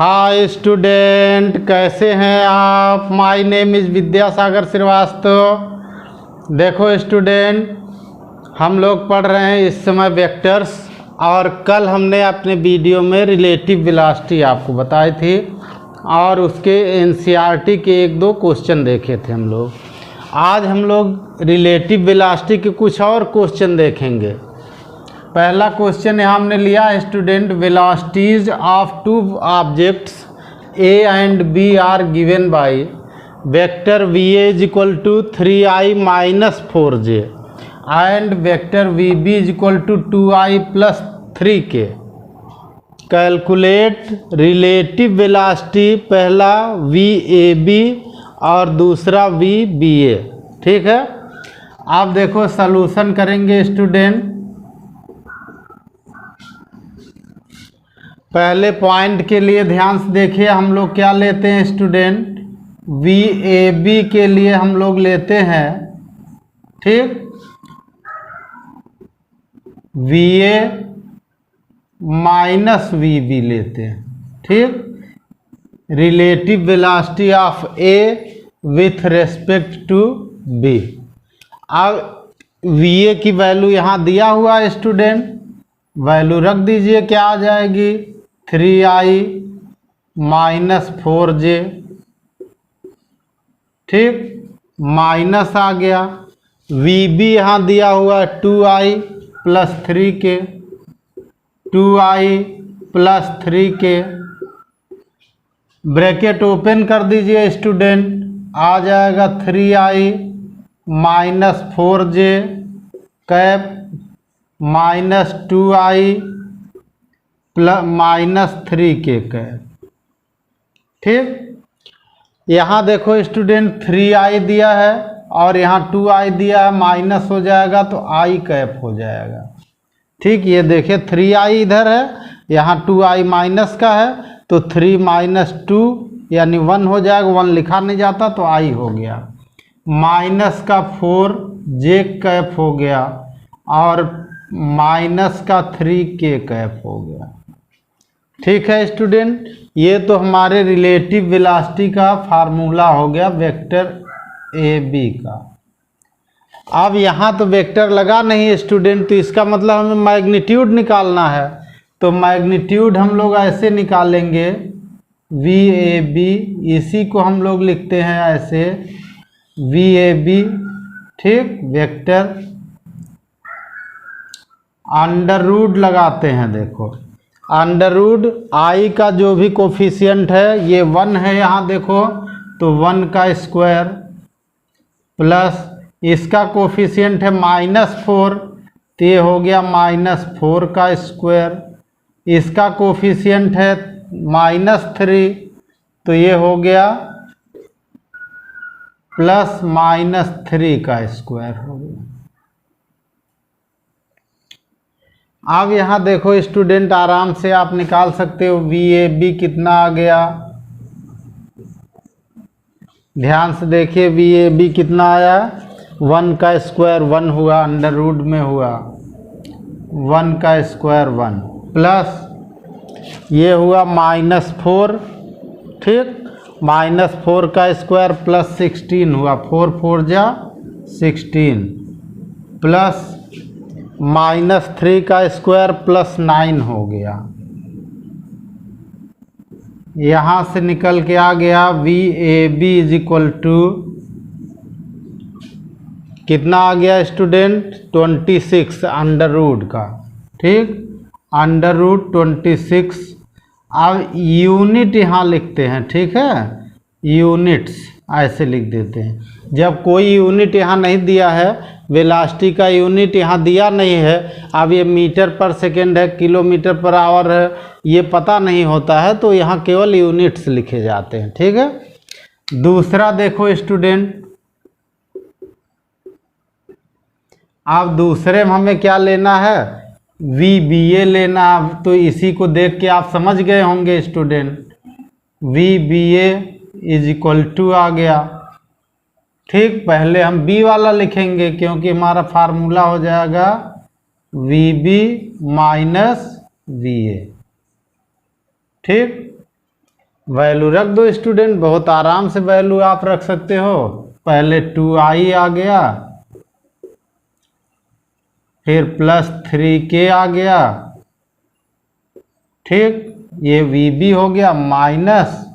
Hi student, कैसे हैं आप। My name is Vidyasagar Shrivastava. देखो स्टूडेंट, हम लोग पढ़ रहे हैं इस समय वेक्टर्स, और कल हमने अपने वीडियो में रिलेटिव वेलोसिटी आपको बताई थी और उसके एनसीईआरटी के एक दो क्वेश्चन देखे थे हम लोग। आज हम लोग रिलेटिव वेलोसिटी के कुछ और क्वेश्चन देखेंगे। पहला क्वेश्चन यहाँ हमने लिया है student, velocities of two objects A and B are given by vector V A is equal to 3i minus 4j and vector V B is equal to 2i plus 3k। Calculate relative velocity, पहला V A B और दूसरा we B ए। ठीक है, आप देखो solution करेंगे student. पहले point के लिए ध्यान से देखिए, हम लोग क्या लेते हैं स्टूडेंट, वी ए बी के लिए हम लोग लेते हैं, ठीक, V A minus V B लेते हैं। ठीक, relative velocity of A with respect to B. अब वी ए की वैल्यू यहाँ दिया हुआ है स्टूडेंट, वैल्यू रख दीजिए, क्या आ जाएगी 3i माइनस 4j। ठीक, माइनस आ गया। वी बी यहाँ दिया हुआ है 2i plus 3k, 2i plus 3k। Bracket open कर दीजिए स्टूडेंट, आ जाएगा 3i minus 4j cap minus 2i plus minus 3k cap. ठीक, यहाँ देखो स्टूडेंट 3i दिया है और यहाँ 2i दिया है, माइनस हो जाएगा तो i कैप हो जाएगा। ठीक, ये देखिए 3i इधर है, यहाँ 2i माइनस का है तो 3 माइनस 2 यानी 1 हो जाएगा, 1 लिखा नहीं जाता तो i हो गया। माइनस का 4j कैप हो गया और माइनस का 3k कैप हो गया। ठीक है स्टूडेंट, ये तो हमारे रिलेटिव वेलोसिटी का फार्मूला हो गया वेक्टर ए बी का। अब यहाँ तो वेक्टर लगा नहीं है स्टूडेंट, तो इसका मतलब हमें मैग्नीट्यूड निकालना है। तो मैग्नीट्यूड हम लोग ऐसे निकालेंगे, वी ए बी, इसी को हम लोग लिखते हैं ऐसे वी ए बी। ठीक, वेक्टर अंडर रूट लगाते हैं। देखो अंडर रूट आई का जो भी कोफिशिएंट है, ये 1 है यहाँ देखो, तो 1 का स्क्वायर प्लस इसका कोफिशिएंट है -4, तो ये हो गया -4 का स्क्वायर। इसका कोफिशिएंट है -3, तो ये हो गया प्लस -3 का स्क्वायर हो गया। अब यहाँ देखो स्टूडेंट, आराम से आप निकाल सकते हो वी ए बी कितना आ गया। ध्यान से देखिए वी ए बी कितना आया, 1 का स्क्वायर 1 हुआ, अंडर रूट में हुआ 1 का स्क्वायर 1 प्लस ये हुआ -4। ठीक, -4 का स्क्वायर प्लस 16 हुआ, 4 4 जा 16 प्लस -3 का स्क्वायर प्लस 9 हो गया। यहाँ से निकल के आ गया V A B is equal to कितना आ गया स्टूडेंट, 26 अंडर रूट का। ठीक, अंडर रूट 26। अब यूनिट यहाँ लिखते हैं, ठीक है, यूनिट्स ऐसे लिख देते हैं। जब कोई यूनिट यहाँ नहीं दिया है, वेलोसिटी का यूनिट यहाँ दिया नहीं है, अब ये मीटर पर सेकेंड है, किलोमीटर पर आवर है, ये पता नहीं होता है, तो यहाँ केवल यूनिट्स लिखे जाते हैं। ठीक है, दूसरा देखो स्टूडेंट, अब दूसरे में हमें क्या लेना है, वी बी ए लेना। तो इसी को देख के आप समझ गए होंगे student, V B A is equal to आ गया। ठीक, पहले हम बी वाला लिखेंगे क्योंकि हमारा फार्मूला हो जाएगा V B minus V A. ठीक, वैल्यू रख दो स्टूडेंट, बहुत आराम से वैल्यू आप रख सकते हो। पहले 2i आ गया, फिर +3k आ गया, ठीक, ये VB हो गया, माइनस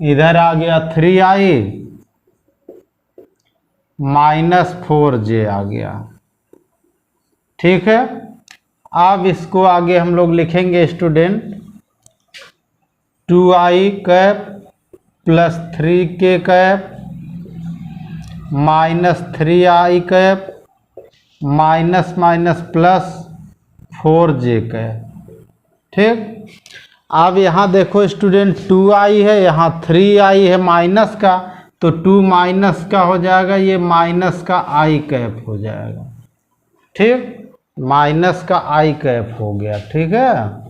इधर आ गया 3i -4j आ गया, ठीक है। अब इसको आगे हम लोग लिखेंगे student, 2i cap +3k cap -3i cap minus minus plus 4j cap, ठीक। अब यहाँ देखो स्टूडेंट 2i है, यहाँ 3i है माइनस का, तो 2 माइनस का हो जाएगा, ये माइनस का i कैप हो जाएगा, ठीक, माइनस का i कैप हो गया, ठीक है।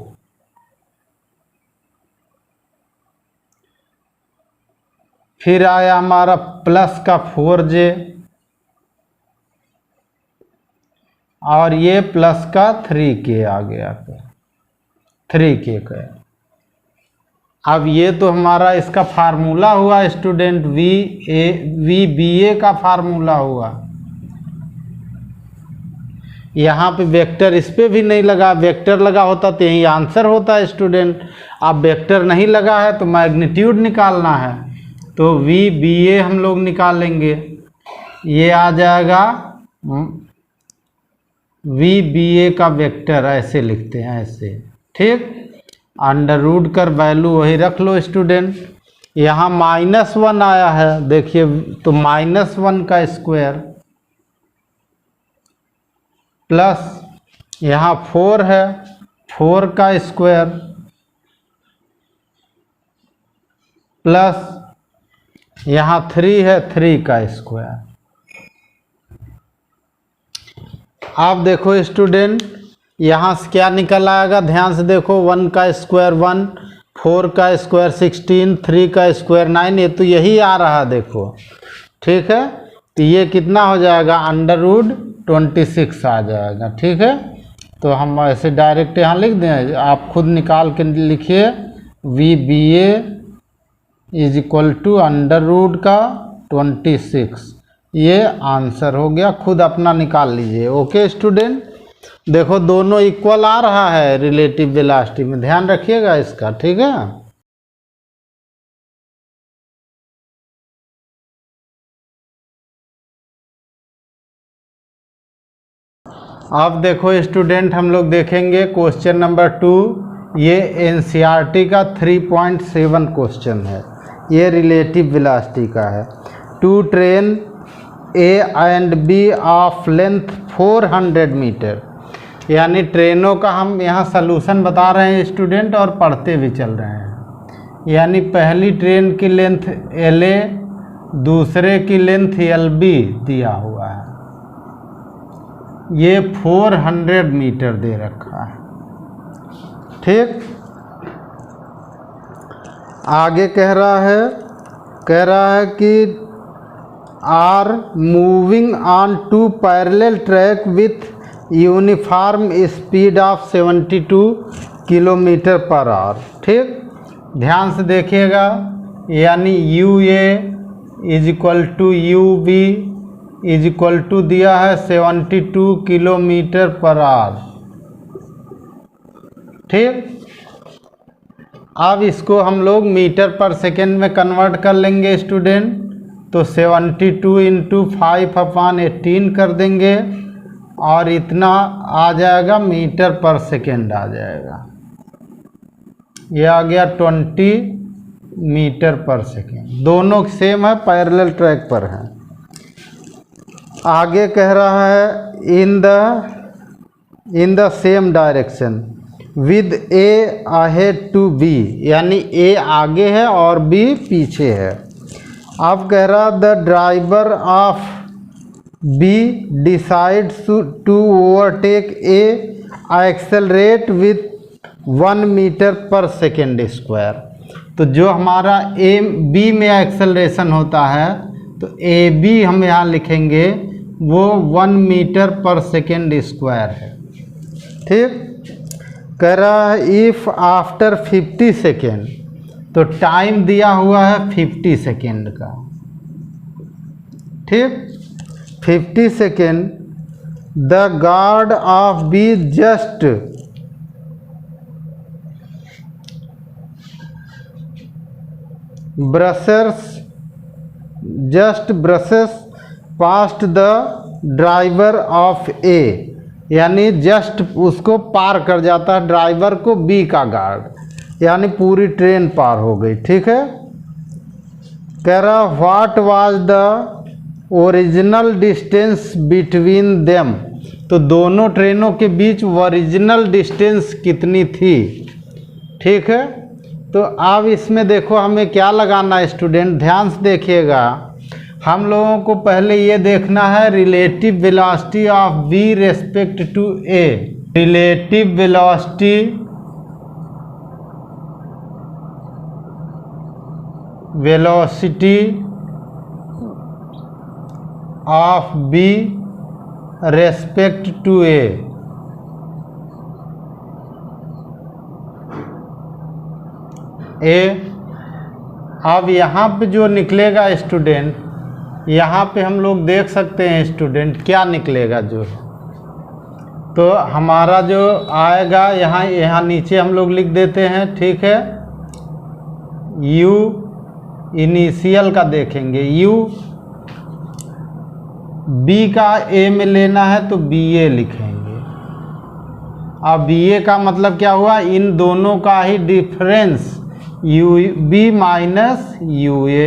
फिर आया हमारा प्लस का 4j और ये प्लस का 3k आ गया, 3k का। अब ये तो हमारा इसका फार्मूला हुआ स्टूडेंट, VBA का फार्मूला हुआ। यहाँ पे वेक्टर इस पे भी नहीं लगा, वेक्टर लगा होता तो यही आंसर होता है स्टूडेंट। अब वेक्टर नहीं लगा है तो मैग्नीट्यूड निकालना है, तो VBA हम लोग निकालेंगे, ये आ जाएगा VBA का वेक्टर, ऐसे लिखते हैं ऐसे, ठीक। अंडर रूट कर वैल्यू वही रख लो स्टूडेंट। यहाँ -1 आया है, देखिए, तो -1 का स्क्वायर प्लस यहाँ 4 है, 4 का स्क्वायर प्लस यहाँ 3 है, 3 का स्क्वायर। आप देखो स्टूडेंट, यहाँ से क्या निकल आएगा, ध्यान से देखो, 1 का स्क्वायर 1, 4 का स्क्वायर 16, 3 का स्क्वायर 9, ये तो यही आ रहा देखो, ठीक है। तो ये कितना हो जाएगा, √26 आ जाएगा, ठीक है। तो हम ऐसे डायरेक्ट यहाँ लिख दें, आप खुद निकाल के लिखिए, VBA √26, ये आंसर हो गया, खुद अपना निकाल लीजिए। ओके स्टूडेंट, देखो दोनों इक्वल आ रहा है रिलेटिव वेलोसिटी में, ध्यान रखिएगा इसका, ठीक है। अब देखो स्टूडेंट, हम लोग देखेंगे क्वेश्चन नंबर 2, ये NCERT का 3.7 क्वेश्चन है, ये रिलेटिव वेलोसिटी का है। 2 train A and B of length 400 metre, यानी ट्रेनों का हम यहाँ सलूशन बता रहे हैं स्टूडेंट, और पढ़ते भी चल रहे हैं। यानी पहली ट्रेन की लेंथ LA, दूसरे की लेंथ LB दिया हुआ है, ये 400 मीटर दे रखा है, ठीक। आगे कह रहा है कि are moving on 2 parallel track with uniform speed of 72 km/h, ठीक। ध्यान से देखिएगा, यानी UA = UB = दिया है 72 km/h, ठीक। अब इसको हम लोग मीटर पर सेकेंड में कन्वर्ट कर लेंगे स्टूडेंट, तो 72 × 5/18 कर देंगे, और इतना आ जाएगा मीटर पर सेकेंड आ जाएगा, ये आ गया 20 मीटर पर सेकेंड। दोनों सेम है, पैरेलल ट्रैक पर है। आगे कह रहा है in the same direction with A ahead to B, यानी A आगे है और B पीछे है। अब कह रहा the driver of B decides to overtake A accelerate with 1 metre per second square. तो जो हमारा B में एक्सेलरेशन होता है, तो AB हम यहाँ लिखेंगे, वो 1 मीटर पर सेकेंड स्क्वायर है, ठीक। कह रहा है इफ़ आफ्टर 50 सेकेंड तो टाइम दिया हुआ है 50 सेकेंड का, ठीक। 50 second. The guard of B just brushes past the driver of A, यानी जस्ट उसको पार कर जाता है ड्राइवर को बी का गार्ड, यानी पूरी ट्रेन पार हो गई, ठीक है। कह रहा what was the original distance between them, तो दोनों ट्रेनों के बीच ओरिजिनल डिस्टेंस कितनी थी, ठीक है। तो अब इसमें देखो हमें क्या लगाना है स्टूडेंट, ध्यान से देखिएगा। हम लोगों को पहले ये देखना है relative velocity of v respect to a, relative velocity of b respect to a। अब यहाँ पे जो निकलेगा स्टूडेंट, यहाँ पे हम लोग देख सकते हैं स्टूडेंट क्या निकलेगा जो, तो हमारा जो आएगा यहाँ नीचे हम लोग लिख देते हैं, ठीक है। u इनिशियल का देखेंगे, u b का a में लेना है तो ba लिखेंगे। अब ba का मतलब क्या हुआ, इन दोनों का ही difference ub minus ua,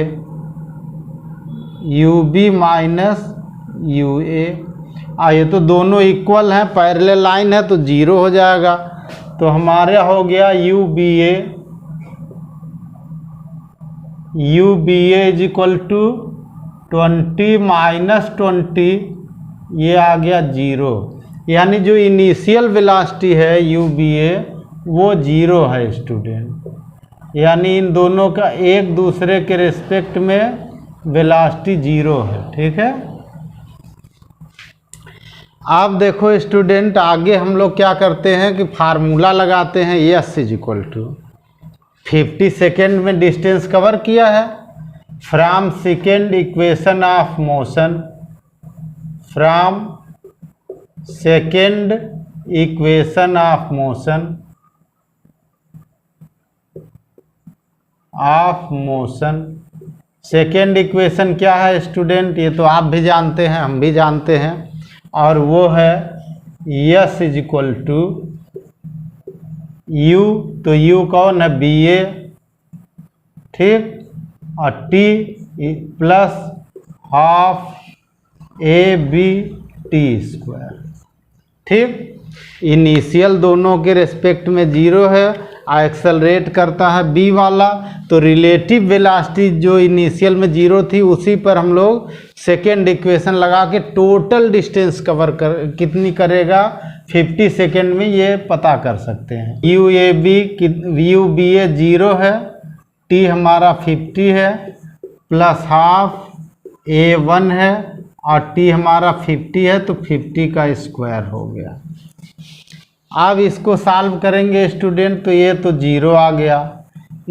ub minus ua। ये तो दोनों इक्वल हैं, पैरेलल लाइन है तो जीरो हो जाएगा। तो हमारे हो गया uba is equal to 20 minus 20, ये आ गया जीरो, यानी जो इनिशियल वेलोसिटी है uba वो जीरो है स्टूडेंट, यानी इन दोनों का एक दूसरे के रिस्पेक्ट में वेलोसिटी जीरो है, ठीक है। अब देखो स्टूडेंट आगे हम लोग क्या करते हैं कि फार्मूला लगाते हैं, s is equal to 50 second में डिस्टेंस कवर किया है from second equation of motion, from second equation of motion. Second equation क्या है स्टूडेंट, ये तो आप भी जानते हैं हम भी जानते हैं, और वो है s is equal to u, तो u कौन है ba, ठीक, और t plus half ab t square, ठीक। इनिशियल दोनों के रेस्पेक्ट में जीरो है, एक्सेलरेट करता है b वाला, तो रिलेटिव वेलोसिटी जो इनिशियल में जीरो थी उसी पर हम लोग सेकेंड इक्वेशन लगा के टोटल डिस्टेंस कवर कितनी करेगा 50 सेकेंड में ये पता कर सकते हैं। uba जीरो है, t हमारा 50 है, प्लस हाफ a1 है और t हमारा 50 है, तो 50 का स्क्वायर हो गया। अब इसको सॉल्व करेंगे स्टूडेंट, तो ये तो जीरो आ गया,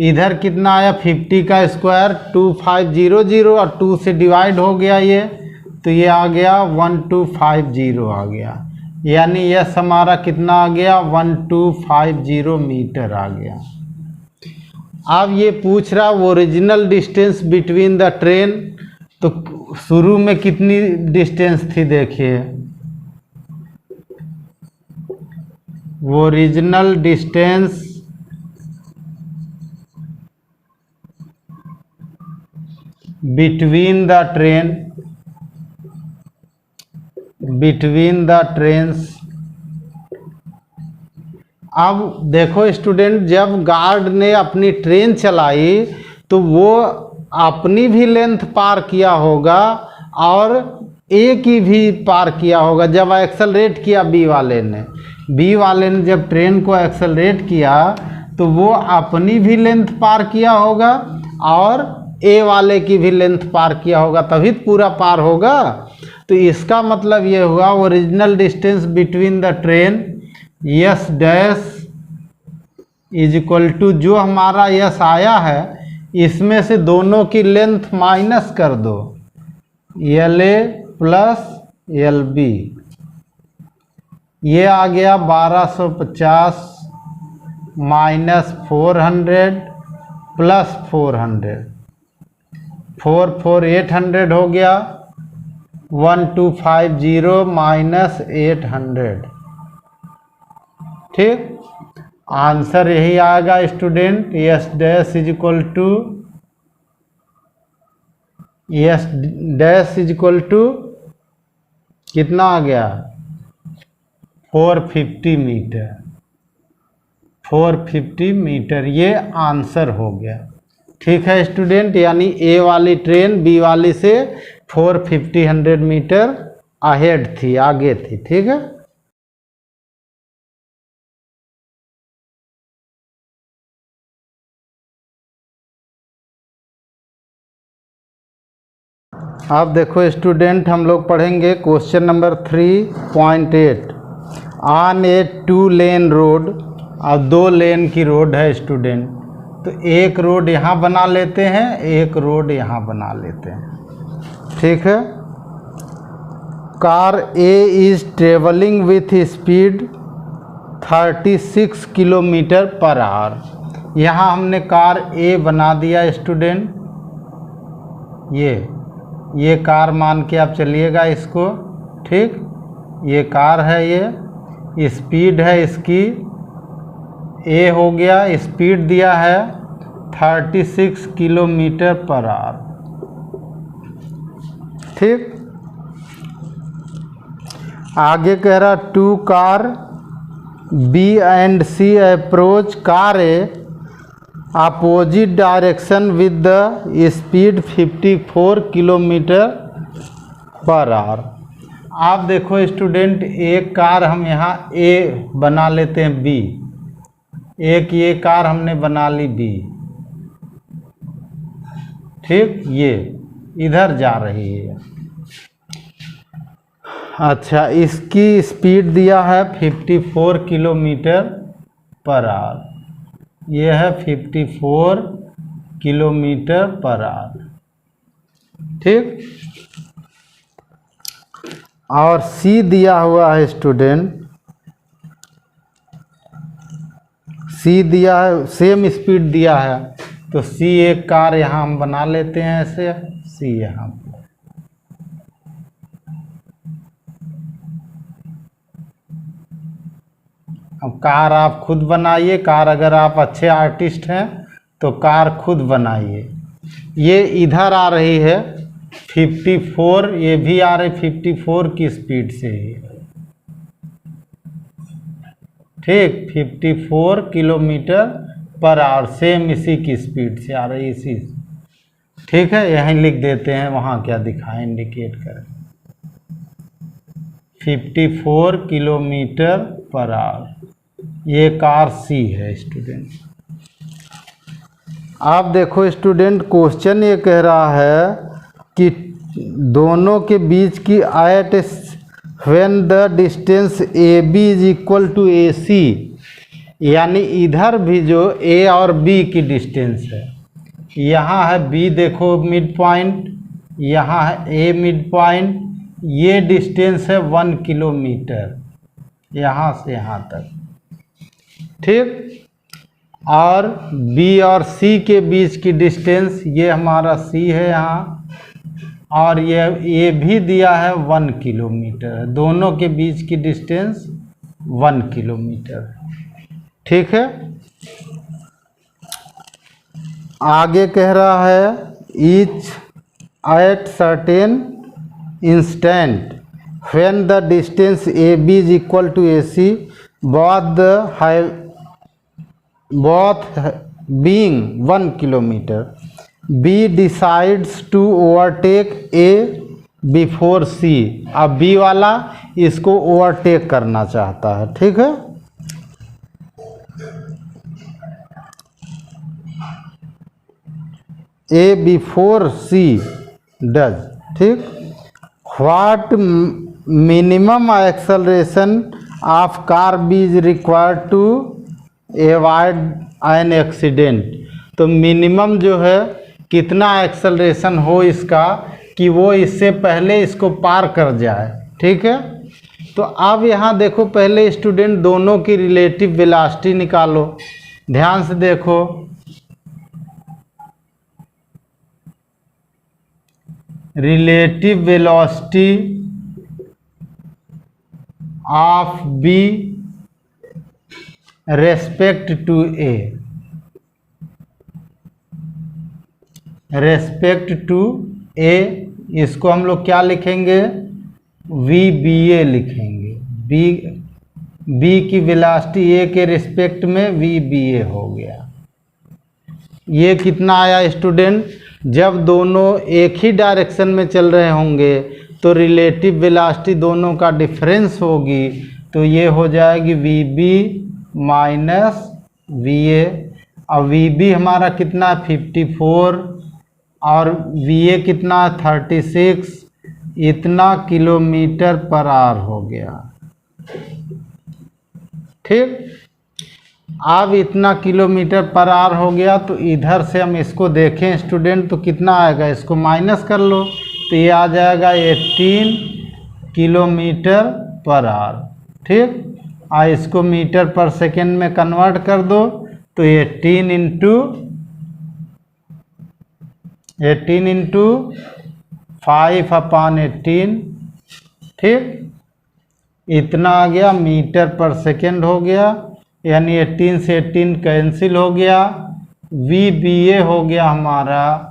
इधर कितना आया 50 का स्क्वायर 2500 और 2 से डिवाइड हो गया ये, तो ये आ गया 1250 आ गया, यानी यस हमारा कितना आ गया 1250 मीटर आ गया। अब ये पूछ रहा original distance between the train, तो शुरू में कितनी डिस्टेंस थी देखिए, original distance between the trains. अब देखो स्टूडेंट, जब गार्ड ने अपनी ट्रेन चलाई तो वो अपनी भी लेंथ पार किया होगा और ए की भी पार किया होगा। जब एक्सेलरेट किया बी वाले ने जब ट्रेन को एक्सेलरेट किया तो वो अपनी भी लेंथ पार किया होगा और ए वाले की भी लेंथ पार किया होगा, तभी पूरा पार होगा। तो इसका मतलब ये हुआ original distance between the train S dash is equal to जो हमारा यस आया है इसमें से दोनों की लेंथ माइनस कर दो, L A plus L B, ये आ गया 1250 माइनस 400 प्लस 400, 4 4 800 हो गया, 1250 माइनस 800। ठीक, आंसर यही आएगा student. S dash is equal to कितना आ गया 450 मीटर, 450 मीटर ये आंसर हो गया। ठीक है स्टूडेंट, यानी ए वाली ट्रेन बी वाली से 450 मीटर अहेड थी, आगे थी। ठीक है, अब देखो स्टूडेंट, हम लोग पढ़ेंगे question number 3.8। On A 2 lane road, अब 2 लेन की रोड है स्टूडेंट, तो एक रोड यहाँ बना लेते हैं, एक रोड यहाँ बना लेते हैं। ठीक है, car A is travelling with speed 36 kilometre per our. यहाँ हमने कार ए बना दिया स्टूडेंट, ये कार मान के आप चलिएगा इसको। ठीक, ये कार है, ये स्पीड है इसकी ए हो गया, स्पीड दिया है 36 किलोमीटर पर आवर। ठीक, आगे कह रहा 2 car B and C approach car A opposite direction with the speed 54 kilometre per hour. आप देखो स्टूडेंट, एक कार हम यहाँ ए बना लेते हैं बी, एक ये कार हमने बना ली बी। ठीक, ये इधर जा रही है। अच्छा, इसकी स्पीड दिया है 54 किलोमीटर पर आवर, ये है 54 किलोमीटर पर आवर। ठीक, और सी दिया हुआ है स्टूडेंट, सी दिया है, सेम स्पीड दिया है, तो सी एक कार यहाँ हम बना लेते हैं ऐसे, सी यहाँ पर। अब कार आप खुद बनाइए, कार अगर आप अच्छे आर्टिस्ट हैं तो कार खुद बनाइए। ये इधर आ रही है 54, ये भी आ रही 54 की स्पीड से ही। ठीक, 54 किलोमीटर पर आवर, सेम इसी की स्पीड से आ रही, इसी। ठीक है, यहीं लिख देते हैं, वहाँ क्या दिखाएं, इंडिकेट करें 54 किलोमीटर पर आवर। ये कार सी है स्टूडेंट। आप देखो स्टूडेंट, क्वेश्चन ये कह रहा है कि दोनों के बीच की at when the distance A B is equal to A C, यानी इधर भी जो ए और बी की डिस्टेंस है, यहाँ है बी, देखो मिड पॉइंट, यहाँ है ए मिड पॉइंट, ये डिस्टेंस है 1 किलोमीटर यहाँ से यहाँ तक। ठीक, और बी और सी के बीच की डिस्टेंस, ये हमारा सी है यहाँ, और ये भी दिया है 1 किलोमीटर, दोनों के बीच की डिस्टेंस 1 किलोमीटर। ठीक है, आगे कह रहा है each at certain instant when the distance A B is equal to A C both being 1 kilometer, B decides to overtake A before C। अब B वाला इसको ओवरटेक करना चाहता है। ठीक है, A before C does। ठीक, what minimum acceleration of car B is required to avoid an accident, तो मिनिमम जो है कितना एक्सेलरेशन हो इसका कि वो इससे पहले इसको पार कर जाए। ठीक है, तो अब यहाँ देखो पहले स्टूडेंट दोनों की रिलेटिव वेलोसिटी निकालो। ध्यान से देखो, relative velocity of B respect to A, respect to A, इसको हम लोग क्या लिखेंगे, वी बी ए लिखेंगे। बी की वेलोसिटी ए के रिस्पेक्ट में वी बी ए हो गया। ये कितना आया स्टूडेंट, जब दोनों एक ही डायरेक्शन में चल रहे होंगे तो रिलेटिव वेलोसिटी दोनों का डिफरेंस होगी, तो ये हो जाएगी V B minus V A. और वी बी हमारा कितना है 54 और वी ए कितना है 36, इतना किलोमीटर पर आवर हो गया। ठीक, अब इतना किलोमीटर पर आवर हो गया, तो इधर से हम इसको देखें स्टूडेंट तो कितना आएगा, इसको माइनस कर लो तो ये आ जाएगा 18 किलोमीटर पर आवर। ठीक, और इसको मीटर पर सेकेंड में कन्वर्ट कर दो तो 18 इंटू 5/18। ठीक, इतना आ गया मीटर पर सेकेंड हो गया, यानी 18 से 18 कैंसिल हो गया, वी बी ए हो गया हमारा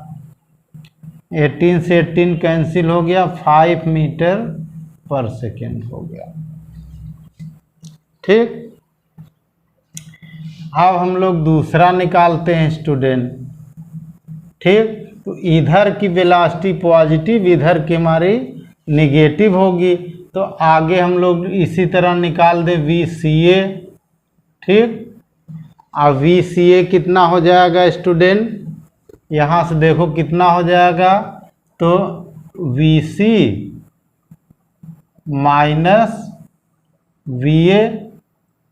18 से 18 कैंसिल हो गया, 5 मीटर पर सेकेंड हो गया। ठीक, अब हम लोग दूसरा निकालते हैं स्टूडेंट। ठीक, तो इधर की वेलोसिटी पॉजिटिव, इधर की हमारी निगेटिव होगी, तो आगे हम लोग इसी तरह निकाल दें वी सी ए। ठीक, अब वी सी ए कितना हो जाएगा स्टूडेंट, यहाँ से देखो कितना हो जाएगा, तो V C minus V A.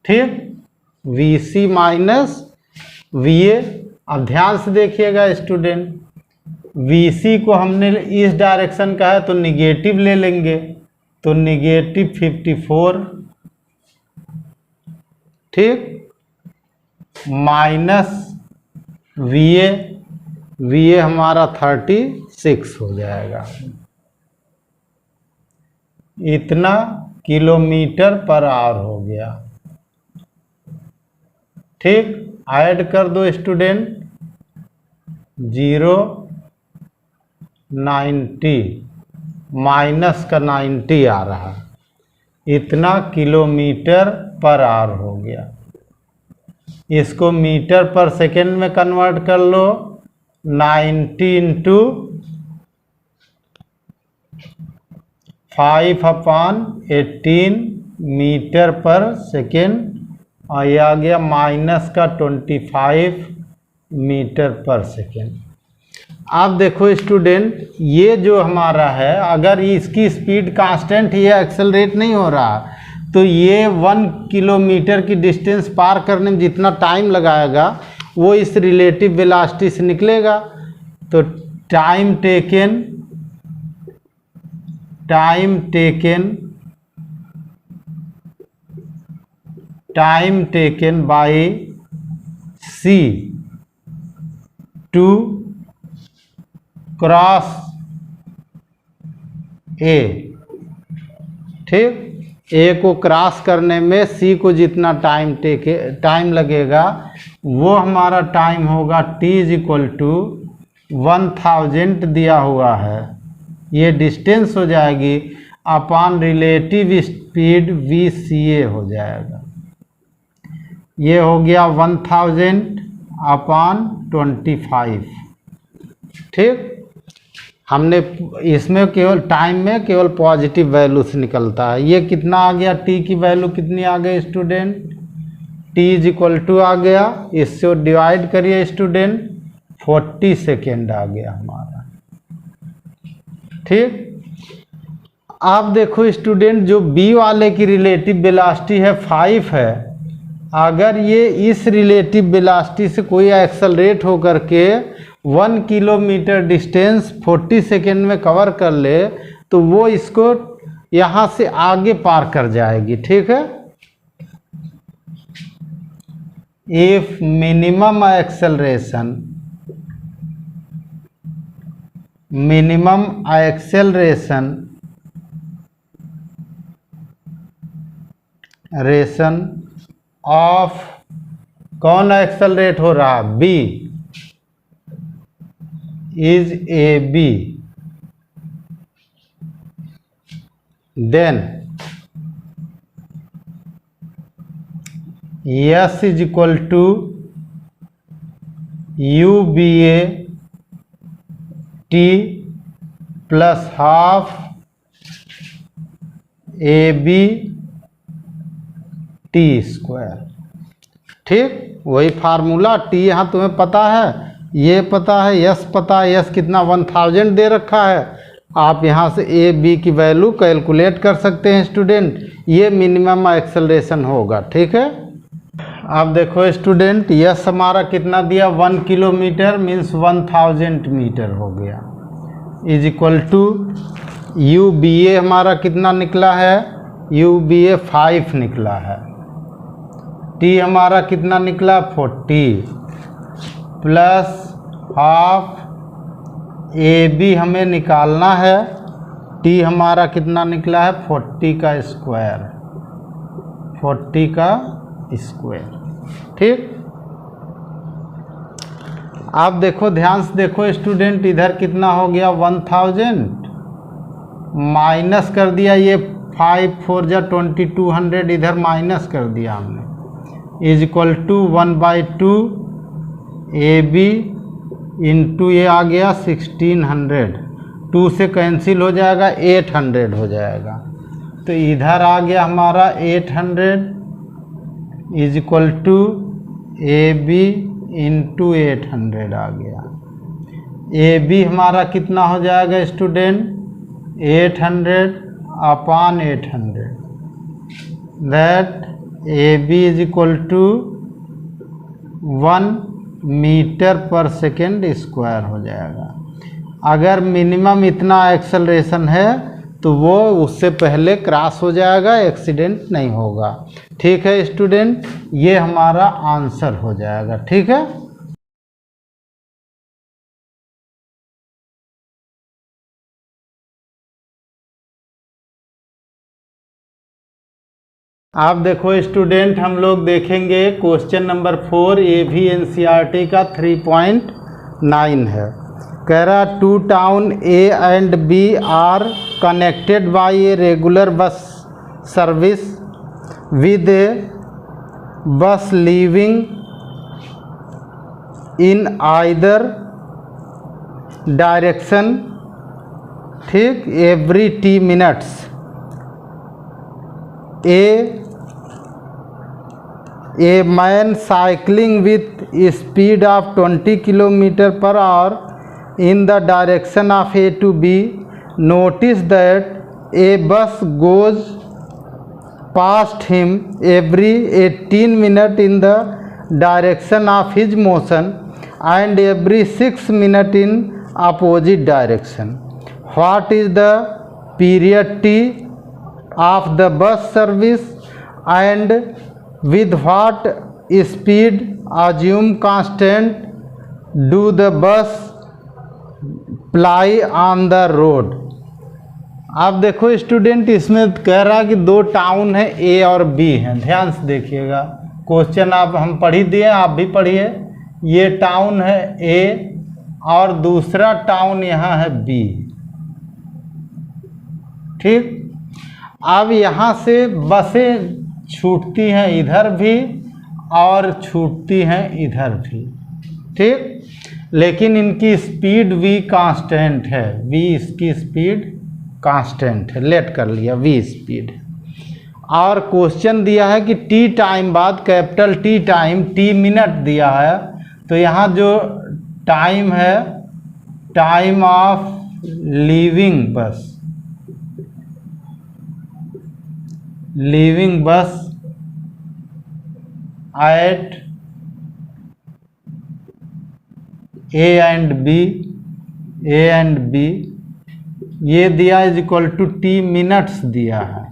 ठीक, V C minus V A. अब ध्यान से देखिएगा स्टूडेंट, वी सी को हमने इस डायरेक्शन का है तो निगेटिव ले लेंगे, तो निगेटिव 54। ठीक, माइनस वी ए हमारा 36 हो जाएगा, इतना किलोमीटर पर आवर हो गया। ठीक, ऐड कर दो स्टूडेंट 0 90 माइनस का 90 आ रहा, इतना किलोमीटर पर आवर हो गया। इसको मीटर पर सेकेंड में कन्वर्ट कर लो, 90 इंटू 5/18 मीटर पर सेकेंड, और ये आ गया माइनस का 25 मीटर पर सेकेंड। आप देखो स्टूडेंट, ये जो हमारा है अगर इसकी स्पीड कांस्टेंट, ये एक्सेलरेट नहीं हो रहा, तो ये 1 किलोमीटर की डिस्टेंस पार करने में जितना टाइम लगाएगा वो इस रिलेटिव वेलोसिटी से निकलेगा। तो time taken by C to cross A. ठीक, ए को क्रॉस करने में सी को जितना टाइम लगेगा वो हमारा टाइम होगा t = 1000 दिया हुआ है, ये डिस्टेंस हो जाएगी अपॉन रिलेटिव स्पीड वी सी ए हो जाएगा। ये हो गया 1000/25। ठीक, हमने इसमें केवल टाइम में केवल पॉजिटिव वैल्यू से निकलता है। ये कितना आ गया, टी की वैल्यू कितनी आ गई स्टूडेंट, t = आ गया, इससे डिवाइड करिए स्टूडेंट, 40 सेकेंड आ गया हमारा। ठीक, आप देखो स्टूडेंट, जो बी वाले की रिलेटिव वेलोसिटी है 5 है, अगर ये इस रिलेटिव वेलोसिटी से कोई एक्सेलरेट होकर के 1 किलोमीटर डिस्टेंस 40 सेकेंड में कवर कर ले तो वो इसको यहाँ से आगे पार कर जाएगी। ठीक है। इफ मिनिमम एक्सेलरेशन ऑफ, कौन एक्सेलरेट हो रहा, B, is A B, then S is equal to U B A T plus half A B T square. ठीक, वही फार्मूला। टी यहाँ तुम्हें पता है, ये पता है, यस पता है, यस कितना 1000 दे रखा है। आप यहाँ से ए बी की वैल्यू कैलकुलेट कर सकते हैं स्टूडेंट। ये मिनिमम एक्सेलरेशन होगा। ठीक है। अब देखो स्टूडेंट, यस हमारा कितना दिया, 1 किलोमीटर मीन्स 1000 मीटर हो गया, is equal to U B A हमारा कितना निकला है, यू बी ए 5 निकला है, टी हमारा कितना निकला 40 प्लस हाफ ए बी हमें निकालना है, टी हमारा कितना निकला है 40 का स्क्वायर, 40 का स्क्वायर। ठीक। आप देखो, ध्यान से देखो स्टूडेंट, इधर कितना हो गया 1000 माइनस कर दिया, ये 5 4 जा 2200 इधर माइनस कर दिया हमने, is equal to 1/2 A B into ये आ गया 1600, 2 से कैंसिल हो जाएगा, 800 हो जाएगा। तो इधर आ गया हमारा 800 is equal to A B into 800 आ गया। ए बी हमारा कितना हो जाएगा student, 800 upon 800, that A B is equal to 1 metre per second square हो जाएगा। अगर मिनिमम इतना एक्सेलरेशन है तो वो उससे पहले क्रॉस हो जाएगा, एक्सीडेंट नहीं होगा। ठीक है स्टूडेंट, ये हमारा आंसर हो जाएगा। ठीक है। आप देखो स्टूडेंट, हम लोग देखेंगे क्वेश्चन नंबर 4, ये भी एनसीईआरटी का 3.9 है। कह रहा two town A and B are connected by a regular bus service with a bus leaving in either direction, ठीक, every T minutes. A man cycling with speed of 20 km per hour in the direction of A to B noticed that a bus goes past him every 18 minutes in the direction of his motion and every 6 minutes in opposite direction. What is the period T of the bus service and with what speed assume constant do the bus ply on the road। आप देखो student, इसमें कह रहा है कि 2 town है ए और B हैं। ध्यान से देखिएगा, क्वेश्चन आप हम पढ़ ही दिए, आप भी पढ़िए। ये टाउन है ए और दूसरा टाउन यहाँ है बी। ठीक। अब यहाँ से बसें छूटती हैं इधर भी और छूटती हैं इधर भी। ठीक, लेकिन इनकी स्पीड v कांस्टेंट है, v इसकी स्पीड कांस्टेंट है, लेट कर लिया v स्पीड। और क्वेश्चन दिया है कि t टाइम बाद, capital T time, t minute दिया है, तो यहाँ जो टाइम है, time of leaving bus, leaving bus at A and B ये दिया is equal to T minutes दिया है।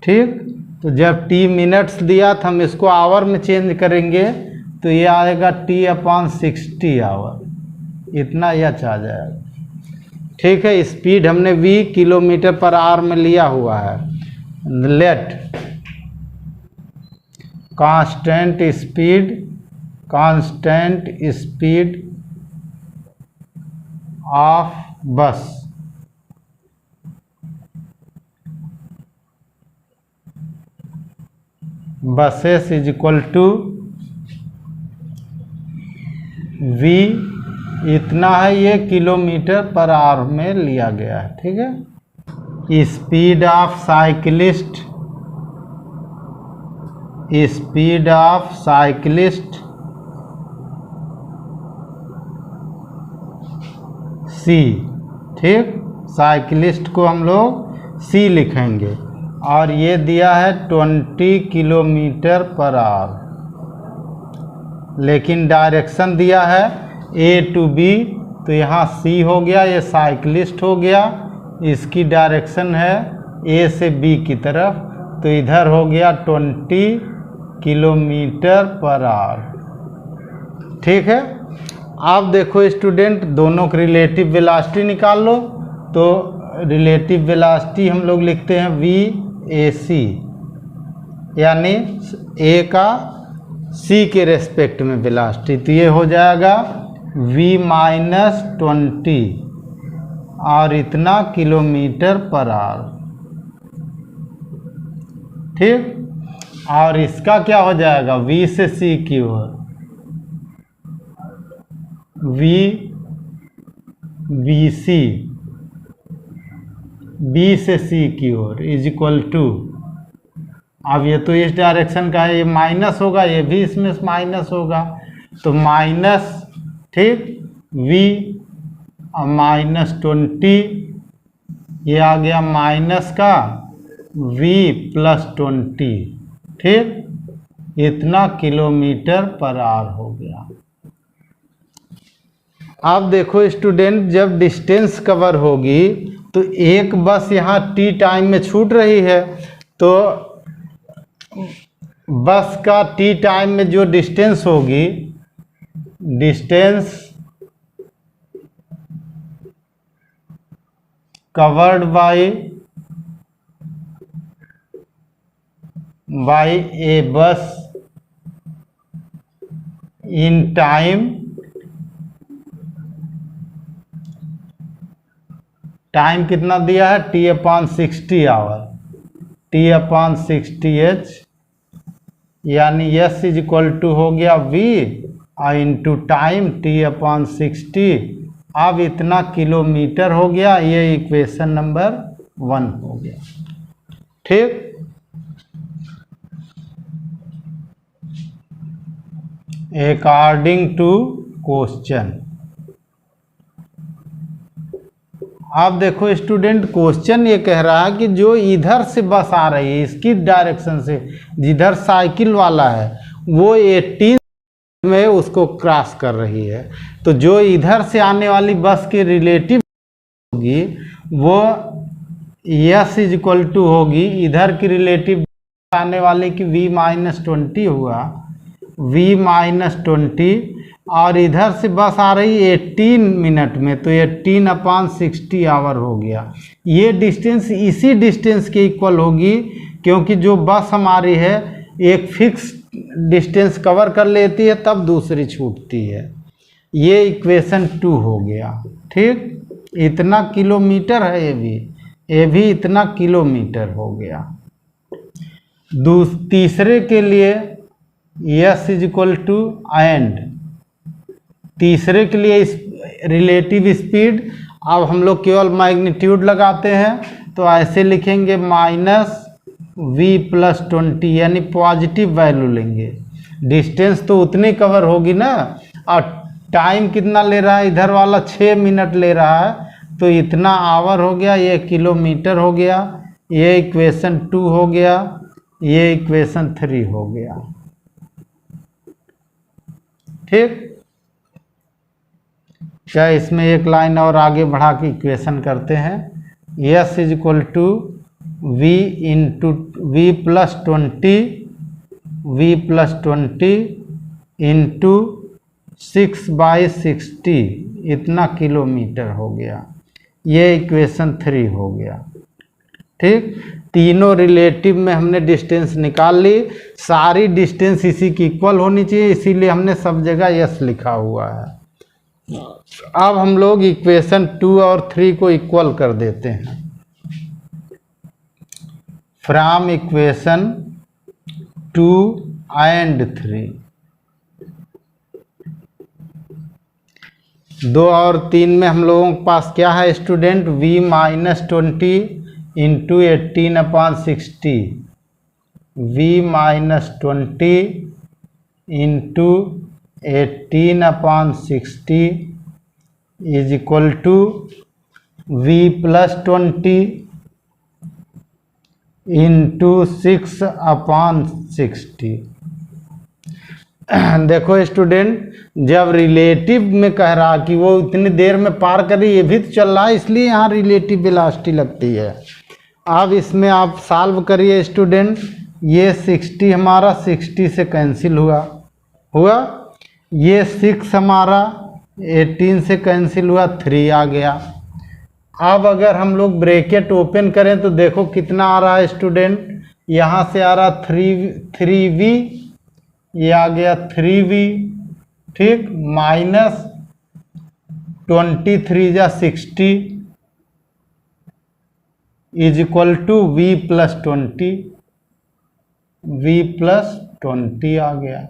ठीक, तो जब टी मिनट्स दिया तो हम इसको आवर में चेंज करेंगे तो ये आएगा T/60 आवर, इतना एच आ जाएगा। ठीक है, स्पीड हमने v किलोमीटर पर आवर में लिया हुआ है। Let constant speed of bus buses is equal to v, इतना है, ये किलोमीटर पर आवर में लिया गया है। ठीक है, स्पीड ऑफ साइकिलिस्ट c। ठीक, साइकिलिस्ट को हम लोग c लिखेंगे और ये दिया है 20 किलोमीटर पर आवर, लेकिन डायरेक्शन दिया है A to B, तो यहाँ C हो गया, ये साइकिलिस्ट हो गया, इसकी डायरेक्शन है A से B की तरफ, तो इधर हो गया 20 किलोमीटर पर आवर। ठीक है, अब देखो स्टूडेंट, दोनों की रिलेटिव वेलोसिटी निकाल लो। तो रिलेटिव वेलोसिटी हम लोग लिखते हैं VAC, यानी A का C के रेस्पेक्ट में वेलोसिटी, तो ये हो जाएगा V-20 और इतना किलोमीटर पर आवर। ठीक, और इसका क्या हो जाएगा, V से C की ओर, VBC, B से C की ओर इज इक्वल टू, अब ये तो इस डायरेक्शन का है, ये माइनस होगा, ये भी इसमें माइनस होगा, तो माइनस, ठीक, V -20, ये आ गया माइनस का V+20। ठीक, इतना किलोमीटर पर आवर हो गया। अब देखो स्टूडेंट, जब डिस्टेंस कवर होगी तो एक बस यहाँ T टाइम में छूट रही है, तो बस का T टाइम में जो डिस्टेंस होगी, डिस्टेंस कवर्ड बाय ए बस इन टाइम कितना दिया है, T/60 आवर, T/60h, यानी S इज इक्वल टू हो गया V इंटू टाइम T/60। अब इतना किलोमीटर हो गया, ये इक्वेशन नंबर 1 हो गया। ठीक, अकॉर्डिंग टू क्वेश्चन। अब देखो स्टूडेंट, क्वेश्चन ये कह रहा है कि जो इधर से बस आ रही है, इसकी डायरेक्शन से, जिधर साइकिल वाला है वो 18 में उसको क्रॉस कर रही है, तो जो इधर से आने वाली बस की रिलेटिव होगी वो S इज इक्वल टू होगी, इधर की रिलेटिव आने वाले की V-20 हुआ, V-20, और इधर से बस आ रही 18 मिनट में, तो 18/60 आवर हो गया। ये डिस्टेंस इसी डिस्टेंस के इक्वल होगी, क्योंकि जो बस हमारी है एक फिक्स डिस्टेंस कवर कर लेती है, तब दूसरी छूटती है। ये इक्वेशन 2 हो गया। ठीक, इतना किलोमीटर है, ये भी इतना किलोमीटर हो गया। तीसरे के लिए S is equal to and, तीसरे के लिए रिलेटिव स्पीड, अब हम लोग केवल मैग्नीट्यूड लगाते हैं, तो ऐसे लिखेंगे -V+20, यानी पॉजिटिव वैल्यू लेंगे। डिस्टेंस तो उतनी कवर होगी ना, और टाइम कितना ले रहा है, इधर वाला 6 मिनट ले रहा है, तो इतना आवर हो गया, ये किलोमीटर हो गया, ये इक्वेशन 2 हो गया। ये इक्वेशन 3 हो गया। ठीक, क्या इसमें एक लाइन और आगे बढ़ा के इक्वेशन करते हैं। S is equal to V into V plus 20 into 6/60 इतना किलोमीटर हो गया। ये इक्वेशन 3 हो गया। ठीक, तीनों रिलेटिव में हमने डिस्टेंस निकाल ली। सारी डिस्टेंस इसी की इक्वल होनी चाहिए, इसीलिए हमने सब जगह यस लिखा हुआ है। अब हम लोग इक्वेशन 2 और 3 को इक्वल कर देते हैं। फ्रॉम इक्वेशन 2 एंड 3, 2 और 3 में हम लोगों के पास क्या है student, v minus 20 into 18/60, v minus 20 into 18/60 is equal to v plus 20 into 6/60। देखो स्टूडेंट, जब रिलेटिव में कह रहा कि वो इतनी देर में पार करी, ये भी तो चल रहा है, इसलिए यहाँ रिलेटिव वेलोसिटी लगती है। अब इसमें आप सॉल्व करिए स्टूडेंट। ये 60 हमारा 60 से कैंसिल हुआ, ये 6 हमारा 18 से कैंसिल हुआ, 3 आ गया। अब अगर हम लोग ब्रैकेट ओपन करें तो देखो कितना आ रहा है स्टूडेंट, यहाँ से आ रहा 3v, ये आ गया 3v। ठीक, माइनस 23 जा 60 is equal to v plus 20 आ गया।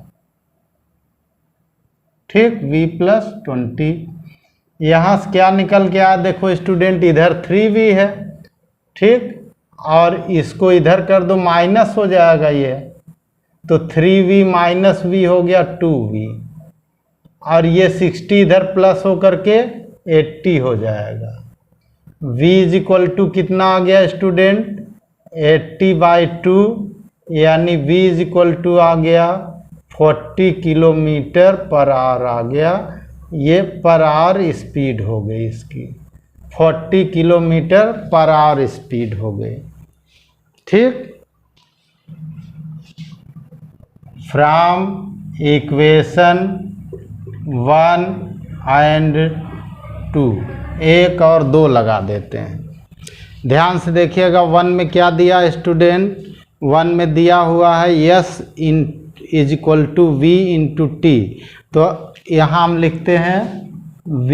ठीक, v प्लस 20। यहाँ से क्या निकल के आया देखो स्टूडेंट, इधर 3v है। ठीक, और इसको इधर कर दो, माइनस हो जाएगा ये, तो 3v माइनस v हो गया 2v, और ये 60 इधर प्लस हो करके 80 हो जाएगा। v इज इक्वल टू कितना आ गया स्टूडेंट, 80/2, यानी v इज इक्वल टू आ गया 40 किलोमीटर पर आवर आ गया। ये पर आवर स्पीड हो गई इसकी, 40 किलोमीटर पर आवर स्पीड हो गई। ठीक, फ्रॉम इक्वेशन 1 एंड 2, 1 और 2 लगा देते हैं। ध्यान से देखिएगा, 1 में क्या दिया स्टूडेंट, 1 में दिया हुआ है s is equal to v into T, तो यहाँ हम लिखते हैं v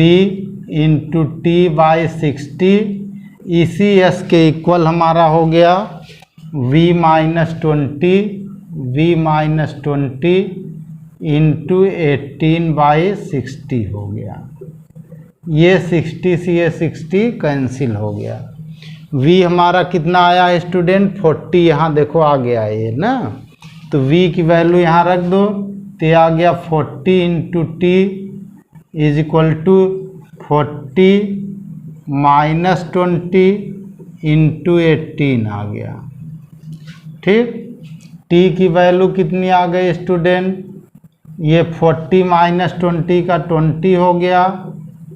इंटू t/60, इसी s के इक्वल हमारा हो गया v माइनस 20 इंटू 18/60 हो गया। ये 60 से ये 60 कैंसिल हो गया। v हमारा कितना आया स्टूडेंट, 40, यहाँ देखो आ गया ये ना, तो v की वैल्यू यहाँ रख दो, तो आ गया 40 into T is equal to 40 minus 20 into 18 आ गया। ठीक, t की वैल्यू कितनी आ गई स्टूडेंट, ये 40 माइनस 20 का 20 हो गया,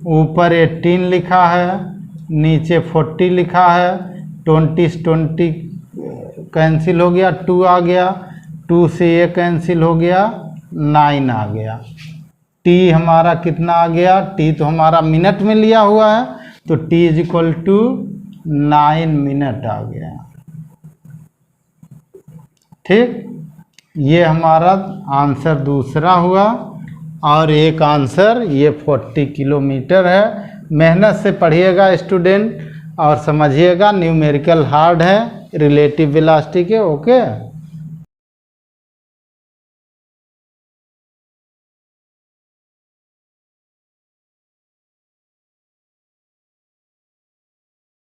ऊपर 18 लिखा है, नीचे 40 लिखा है, 20 कैंसिल हो गया, 2 आ गया, 2 से ये कैंसिल हो गया, 9 आ गया। t हमारा कितना आ गया, t तो हमारा मिनट में लिया हुआ है, तो t is equal to 9 minute आ गया। ठीक, ये हमारा आंसर दूसरा हुआ, और एक आंसर ये 40 किलोमीटर है। मेहनत से पढ़िएगा स्टूडेंट और समझिएगा, न्यूमेरिकल हार्ड है रिलेटिव वेलोसिटी के। ओके।